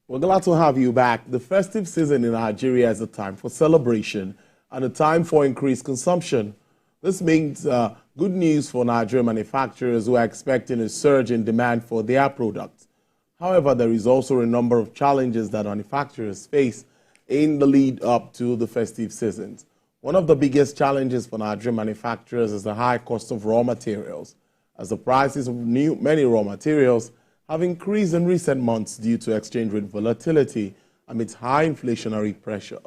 We're glad to have you back. The festive season in Nigeria is a time for celebration and a time for increased consumption. This means good news for Nigerian manufacturers who are expecting a surge in demand for their products. However, there is also a number of challenges that manufacturers face in the lead up to the festive seasons. One of the biggest challenges for Nigerian manufacturers is the high cost of raw materials, as the prices of many raw materials have increased in recent months due to exchange rate volatility amidst high inflationary pressure.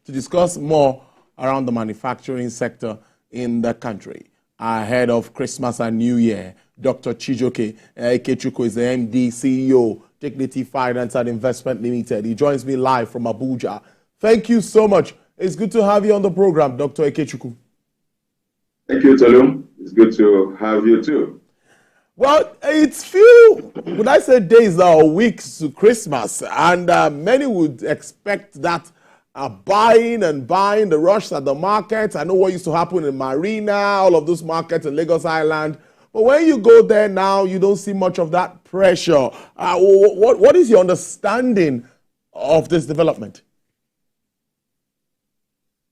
To discuss more around the manufacturing sector in the country ahead of Christmas and New Year, Dr. Chijioke Ekechukwu is the MD, CEO, Dignity Finance and Investment Limited. He joins me live from Abuja. Thank you so much. It's good to have you on the program, Dr. Ekechukwu. Thank you, Tolu. It's good to have you too. Well, it's few, would I say days or weeks to Christmas, and many would expect that buying, the rush at the market. I know what used to happen in Marina, all of those markets in Lagos Island. But when you go there now, you don't see much of that pressure. What is your understanding of this development?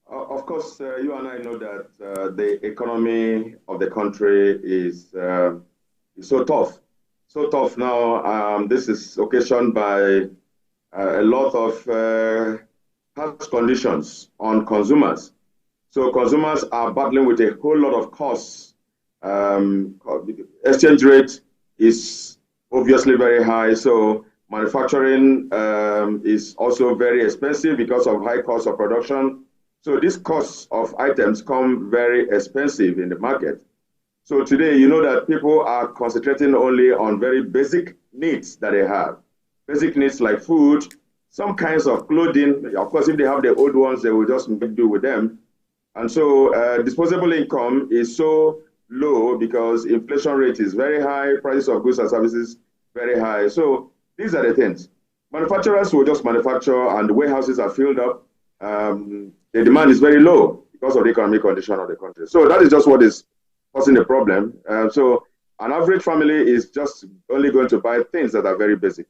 Of course, you and I know that the economy of the country is so tough. So tough now. This is occasioned by a lot of harsh conditions on consumers. So consumers are battling with a whole lot of costs. Exchange rate is obviously very high. So manufacturing is also very expensive because of high cost of production. So these costs of items come very expensive in the market. So today, you know that people are concentrating only on very basic needs that they have. Basic needs like food, some kinds of clothing. Of course, if they have the old ones, they will just make do with them. And so disposable income is so low because inflation rate is very high, prices of goods and services very high. So these are the things. Manufacturers will just manufacture and the warehouses are filled up. The demand is very low because of the economic condition of the country. So that is just what is causing the problem. So an average family is just only going to buy things that are very basic.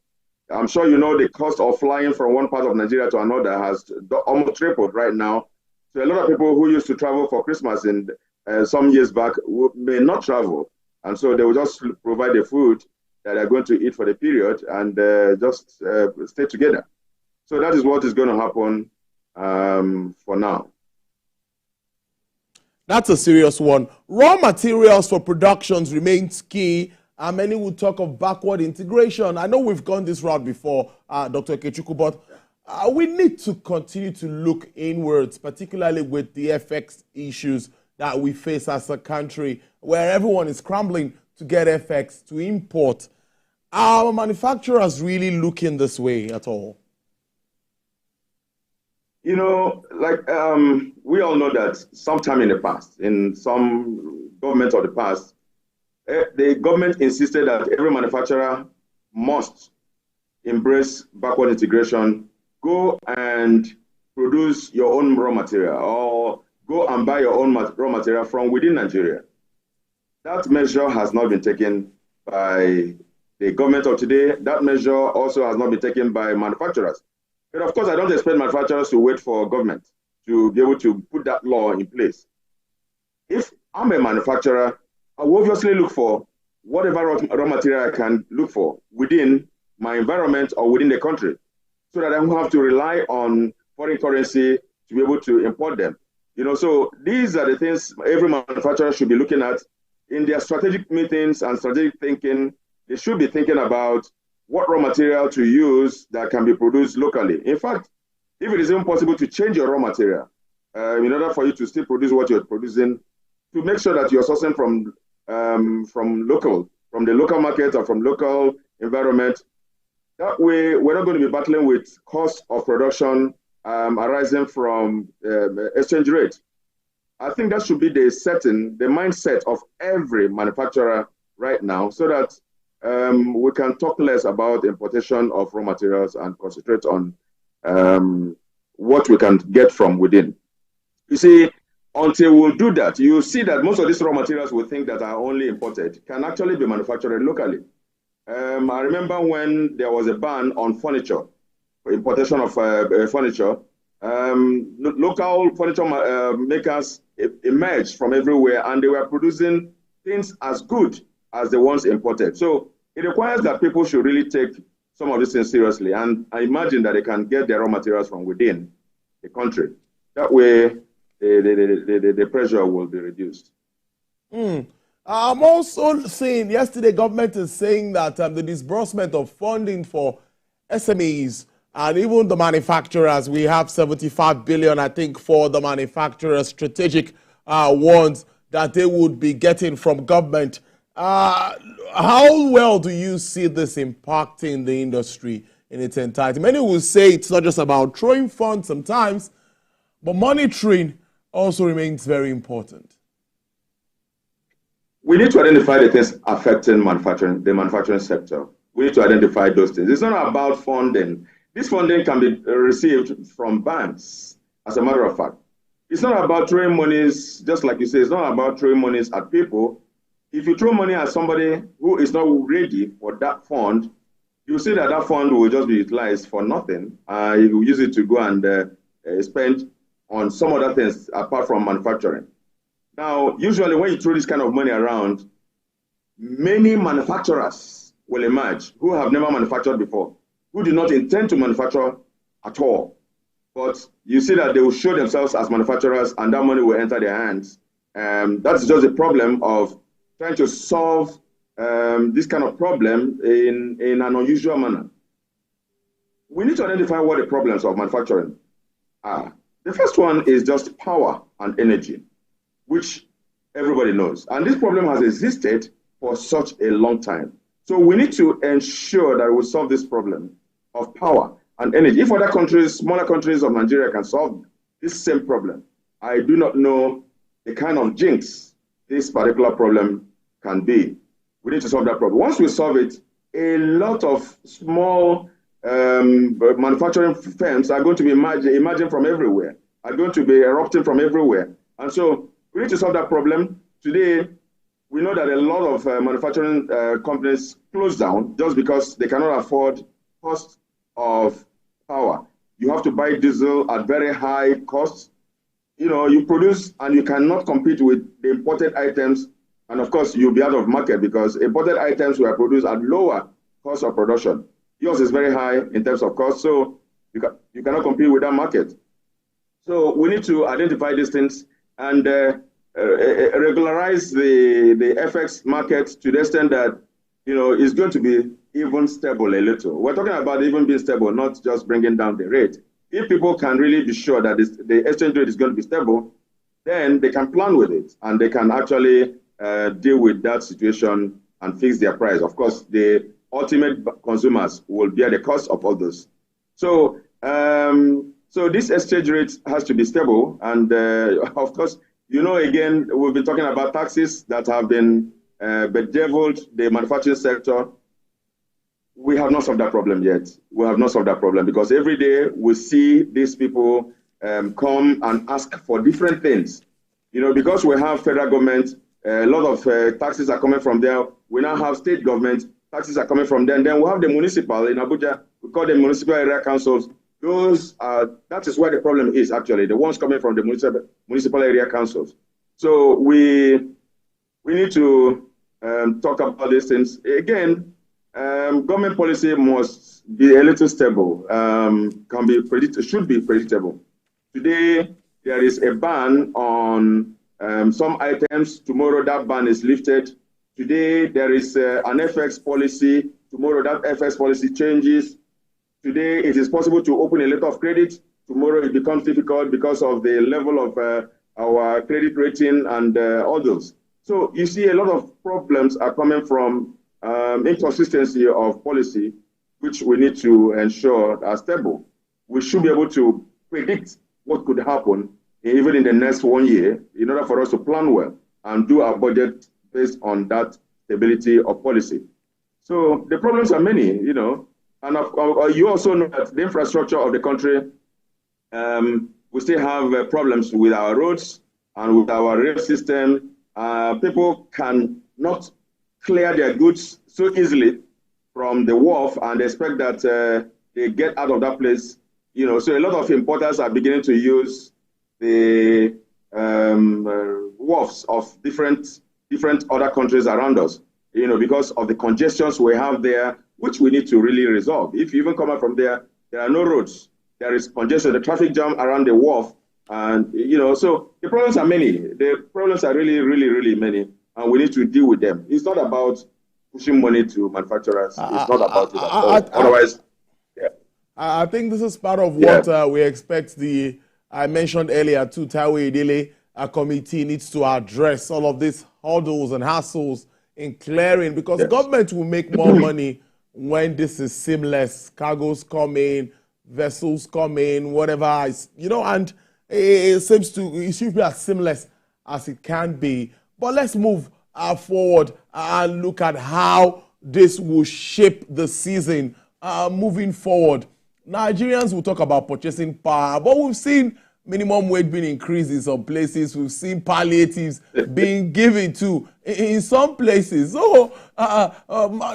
I'm sure you know the cost of flying from one part of Nigeria to another has almost tripled right now. So a lot of people who used to travel for Christmas in some years back may not travel. And so they will just provide the food that they're going to eat for the period and just stay together. So that is what is going to happen for now. That's a serious one. Raw materials for productions remains key, and many will talk of backward integration. I know we've gone this route before, Dr. Ekechukwu, but we need to continue to look inwards, particularly with the FX issues that we face as a country, where everyone is scrambling to get FX to import. Are manufacturers really looking this way at all? You know, like we all know that sometime in the past, in some government of the past, the government insisted that every manufacturer must embrace backward integration, go and produce your own raw material or go and buy your own raw material from within Nigeria. That measure has not been taken by the government of today. That measure also has not been taken by manufacturers. But of course, I don't expect manufacturers to wait for government to be able to put that law in place. If I'm a manufacturer, I will obviously look for whatever raw material I can look for within my environment or within the country so that I don't have to rely on foreign currency to be able to import them. You know, so these are the things every manufacturer should be looking at in their strategic meetings and strategic thinking. They should be thinking about what raw material to use that can be produced locally. In fact, if it is impossible to change your raw material, in order for you to still produce what you're producing, to make sure that you're sourcing from the local market or from local environment. That way, we're not going to be battling with cost of production arising from exchange rate. I think that should be the mindset of every manufacturer right now, so that we can talk less about importation of raw materials and concentrate on what we can get from within. You see, until we'll do that, you see that most of these raw materials we think that are only imported can actually be manufactured locally. I remember when there was a ban on furniture importation of furniture, local furniture makers emerged from everywhere, and they were producing things as good as the ones imported. So it requires that people should really take some of these things seriously, and I imagine that they can get their raw materials from within the country. That way, the pressure will be reduced. I'm also seeing yesterday government is saying that the disbursement of funding for SMEs and even the manufacturers, we have 75 billion, I think, for the manufacturers, strategic ones that they would be getting from government. How well do you see this impacting the industry in its entirety? Many will say it's not just about throwing funds sometimes, but monitoring also remains very important. We need to identify the things affecting the manufacturing sector. We need to identify those things. It's not about funding. This funding can be received from banks, as a matter of fact. It's not about throwing monies, just like you say, it's not about throwing monies at people. If you throw money at somebody who is not ready for that fund, you see that that fund will just be utilized for nothing. You will use it to go and spend on some other things apart from manufacturing. Now, usually when you throw this kind of money around, many manufacturers will emerge who have never manufactured before, who do not intend to manufacture at all. But you see that they will show themselves as manufacturers and that money will enter their hands. That's just a problem of trying to solve this kind of problem in an unusual manner. We need to identify what the problems of manufacturing are. The first one is just power and energy, which everybody knows. And this problem has existed for such a long time. So we need to ensure that we solve this problem of power and energy. If other countries, smaller countries of Nigeria can solve this same problem, I do not know the kind of jinx this particular problem can be. We need to solve that problem. Once we solve it, a lot of small manufacturing firms are going to be emerging from everywhere, are going to be erupting from everywhere. And so we need to solve that problem. Today, we know that a lot of manufacturing companies close down just because they cannot afford cost of power. You have to buy diesel at very high costs. You produce and you cannot compete with the imported items. And of course, you'll be out of market because imported items were produced at lower cost of production. Yours is very high in terms of cost, so you cannot compete with that market. So we need to identify these things and regularize the FX market to the extent that it's going to be even stable a little. We're talking about even being stable, not just bringing down the rate. If people can really be sure that the exchange rate is going to be stable, then they can plan with it and they can actually deal with that situation and fix their price. Of course, the ultimate consumers will bear the cost of all this. So, so this exchange rate has to be stable. And of course, again, we've been talking about taxes that have been bedeviled the manufacturing sector. We have not solved that problem yet. We have not solved that problem because every day we see these people come and ask for different things. Because we have federal government, a lot of taxes are coming from there. We now have state government, taxes are coming from there. And then we have the municipal in Abuja. We call them municipal area councils. That is where the problem is actually, the ones coming from the municipal area councils. So we need to talk about these things. Again, government policy must be a little stable, should be predictable. Today, there is a ban on some items. Tomorrow, that ban is lifted. Today, there is an FX policy. Tomorrow, that FX policy changes. Today, it is possible to open a letter of credit. Tomorrow, it becomes difficult because of the level of our credit rating and all those. So you see a lot of problems are coming from inconsistency of policy, which we need to ensure are stable. We should be able to predict what could happen even in the next 1 year in order for us to plan well and do our budget based on that stability of policy. So the problems are many, and you also know that the infrastructure of the country, we still have problems with our roads and with our rail system. People can not clear their goods so easily from the wharf and expect that they get out of that place. So a lot of importers are beginning to use the wharfs of different other countries around us, because of the congestions we have there, which we need to really resolve. If you even come out from there, there are no roads. There is congestion, the traffic jam around the wharf. And, so the problems are many. The problems are really, really, really many. And we need to deal with them. It's not about pushing money to manufacturers. It's not about it at all. Otherwise, yeah. I think this is part of what we expect I mentioned earlier too, Taiwo Idile committee needs to address all of these hurdles and hassles in clearing, because government will make more money when this is seamless. Cargoes come in, vessels come in, whatever, and it should be as seamless as it can be. But let's move forward and look at how this will shape the season moving forward. Nigerians will talk about purchasing power, but we've seen minimum wage being increased in some places. We've seen palliatives being given to in some places. So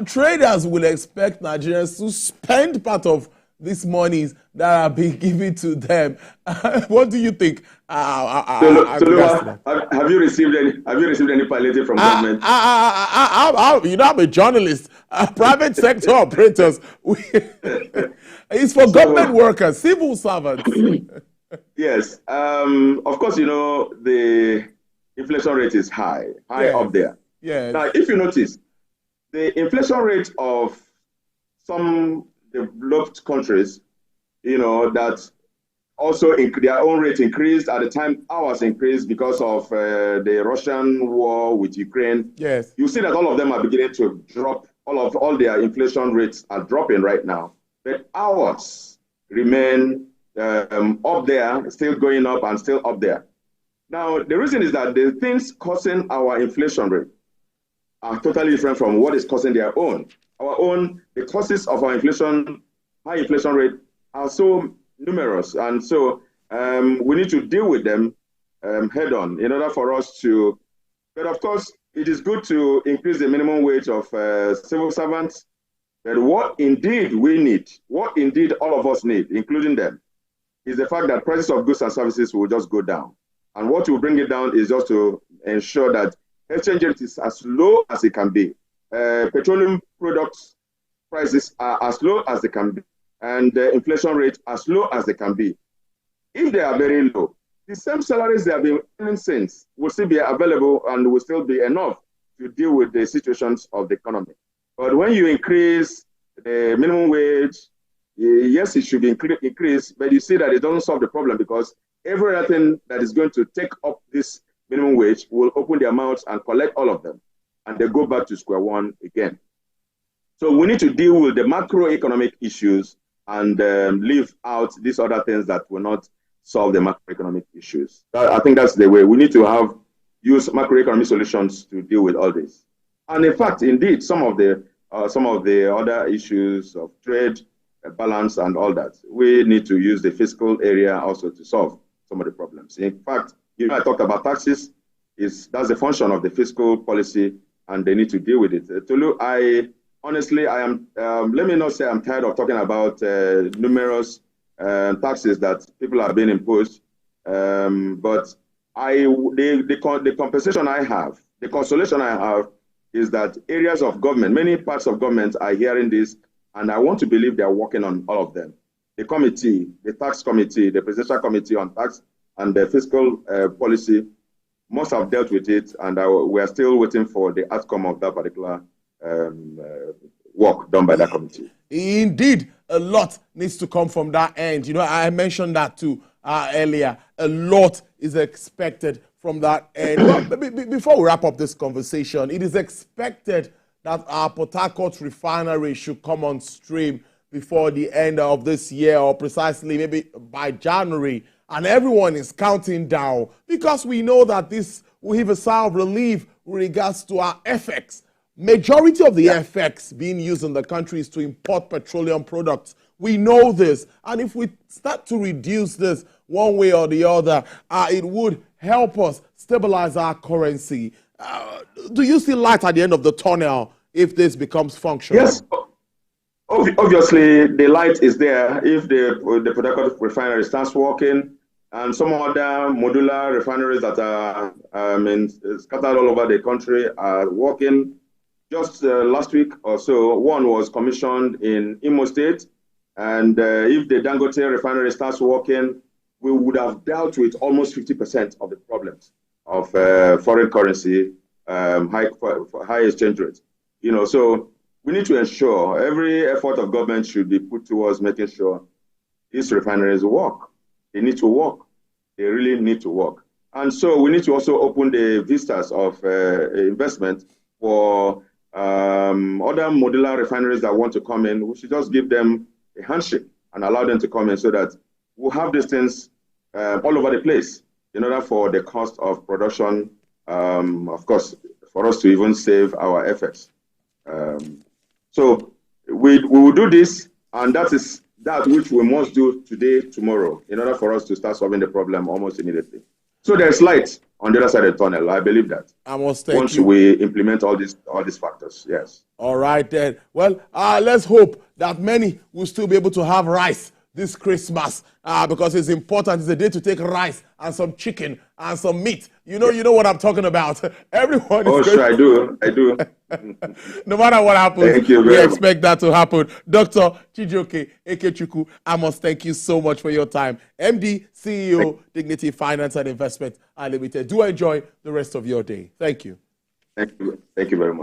traders will expect Nigerians to spend part of these monies that are being given to them. What do you think? Have you received any palliative from government? I'm a journalist. Private sector operators. It's for government workers, civil servants. Yes. Of course, the inflation rate is high up there. Yeah. Now, if you notice, the inflation rate of some developed countries, that also their own rate increased at the time ours increased because of the Russian war with Ukraine. Yes. You see that all of them are beginning to drop. All their inflation rates are dropping right now, but ours remain up there, still going up and still up there. Now, the reason is that the things causing our inflation rate are totally different from what is causing their own. The causes of our high inflation rate are so numerous. And so we need to deal with them head on in order for us to, but of course, it is good to increase the minimum wage of civil servants. But what indeed we need, what indeed all of us need, including them, is the fact that prices of goods and services will just go down. And what will bring it down is just to ensure that exchange rate is as low as it can be. Petroleum products prices are as low as they can be, and the inflation rate as low as they can be. If they are very low, the same salaries they have been earning since will still be available and will still be enough to deal with the situations of the economy. But when you increase the minimum wage, yes, it should be increased, but you see that it doesn't solve the problem, because everything that is going to take up this minimum wage will open their mouths and collect all of them, and they go back to square one again. So we need to deal with the macroeconomic issues and leave out these other things that will not solve the macroeconomic issues. I think that's the way. We need to use macroeconomic solutions to deal with all this. And in fact, indeed, some of the other issues of trade, balance and all that, we need to use the fiscal area also to solve some of the problems. In fact, I talked about taxes. That's a function of the fiscal policy, and they need to deal with it. Tolu, honestly, I am. Let me not say I'm tired of talking about numerous taxes that people are being imposed, but the compensation I have, the consolation I have, is that areas of government, many parts of government are hearing this, and I want to believe they are working on all of them. The committee, the tax committee, the presidential committee on tax and the fiscal policy must have dealt with it, and we are still waiting for the outcome of that particular work done by that committee. Indeed, a lot needs to come from that end. I mentioned that too earlier. A lot is expected from that end. But before we wrap up this conversation, it is expected that our Port Harcourt refinery should come on stream before the end of this year, or precisely maybe by January. And everyone is counting down, because we know that this will have a sigh of relief with regards to our FX. Majority of the FX being used in the country is to import petroleum products. We know this. And if we start to reduce this one way or the other, it would help us stabilize our currency. Do you see light at the end of the tunnel if this becomes functional? Yes. Obviously, the light is there if the production refinery starts working, and some other modular refineries that are scattered all over the country are working. Just last week or so, one was commissioned in Imo State, and if the Dangote refinery starts working, we would have dealt with almost 50% of the problems of foreign currency, high exchange rate. So we need to ensure every effort of government should be put towards making sure these refineries work. They need to work. They really need to work. And so we need to also open the vistas of investment for other modular refineries that want to come in. We should just give them a handshake and allow them to come in so that we'll have these things all over the place in order for the cost of production, of course, for us to even save our efforts. So we will do this, and that is that which we must do today, tomorrow, in order for us to start solving the problem almost immediately. So there's light on the other side of the tunnel. I believe that. Once we implement all these factors, yes. All right then. Well, let's hope that many will still be able to have rice this Christmas, because it's important. It's a day to take rice and some chicken and some meat. You know what I'm talking about. Everyone is Oh, sure, I do. No matter what happens, we expect that to happen. Dr. Chijioke Ekechukwu, I must thank you so much for your time. MD, CEO, Dignity Finance and Investment Unlimited. Do enjoy the rest of your day. Thank you. Thank you very much.